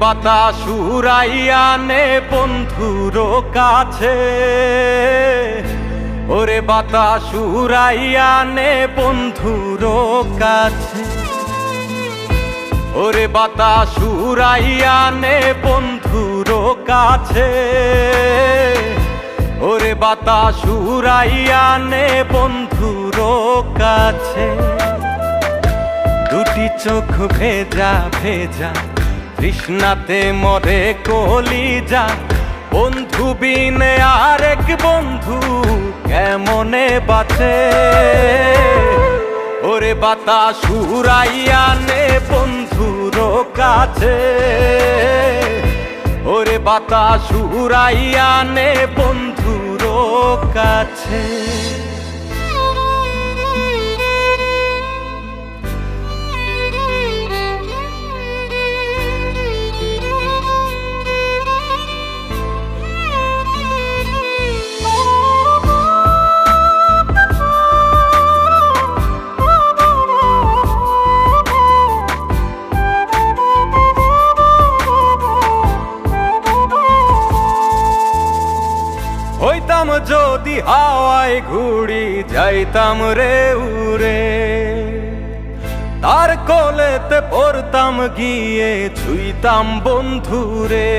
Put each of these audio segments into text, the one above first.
বাতাস উড়াইয়া নে বন্ধুর কাছে, ওরে বাতাস উড়াইয়া নে বন্ধুর কাছে, ওরে বাতাস উড়াইয়া নে বন্ধুর কাছে, ওরে বাতাস উড়াইয়া নে বন্ধুর কাছে। দুটি চোখ ভেজা ভেজা তৃষ্ণাতে মরে কলিজা, বন্ধু বিনে আরেক বন্ধু কেমনে বাঁচে, ওরে বাতাস উড়াইয়া নে বন্ধুর কাছে, ওরে বাতাস উড়াইয়া নে বন্ধুর কাছে। হইতাম যদি হাওয়ায় ঘুড়ি যাইতাম রে উড়ে, তার কোলেতে পড়তাম গিয়ে ছুঁইতাম বন্ধুরে।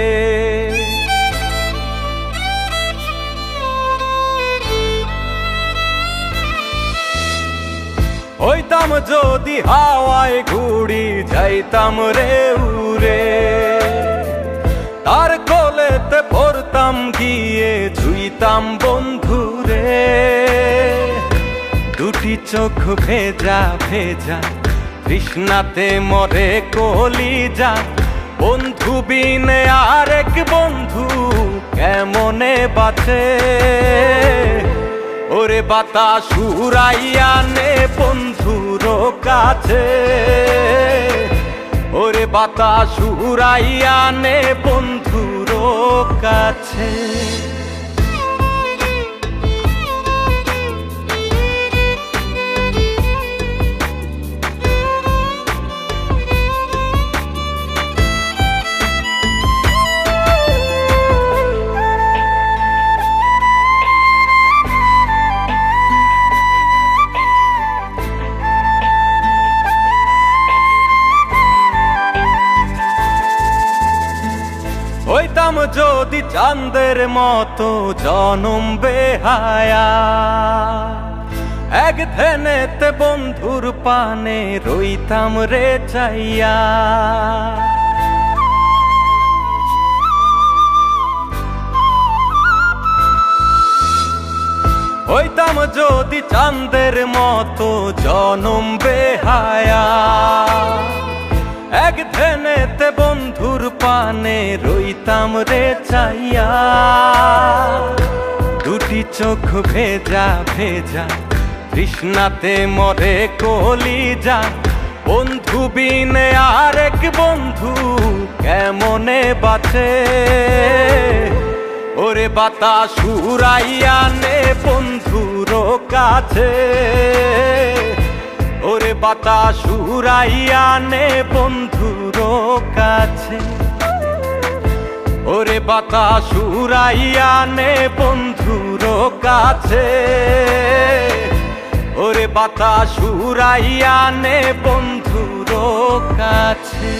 হইতাম যদি হাওয়ায় ঘুড়ি যাইতাম রে উড়ে, তার কোলেতে পড়তাম গিয়ে ছুঁইতাম বন্ধুরে। দুটি চোখ ভেজা ভেজা তৃষ্ণাতে মরে কলিজা, বন্ধু বিনে আরেক বন্ধু কেমনে বাঁচে, ওরে বাতাস উড়াইয়া নে বন্ধুর কাছে, ওরে বাতাস উড়াইয়া নে বন্ধুর কাছে। হইতাম যদি চাঁদের মতো জনম বেহায়া, এক ধ্যানেতে বন্ধুর পানে রইতাম রে চাইয়া। হইতাম যদি চাঁদের মতো জনম বেহায়া, এক ধ্যানেতে বন্ধুর পানে রইতাম রে চাইয়া। দুটি চোখ ভেজা ভেজা তৃষ্ণাতে মরে কলিজা, বন্ধু বিনে আরেক বন্ধু কেমনে বাঁচে, ওরে বাতাস উড়াইয়া নে বন্ধুর কাছে, ওরে বাতাস উড়াইয়া নে বন্ধুর কাছে, ওরে বাতাস উড়াইয়া নে বন্ধুর কাছে, ওরে বাতাস উড়াইয়া নে বন্ধুর কাছে।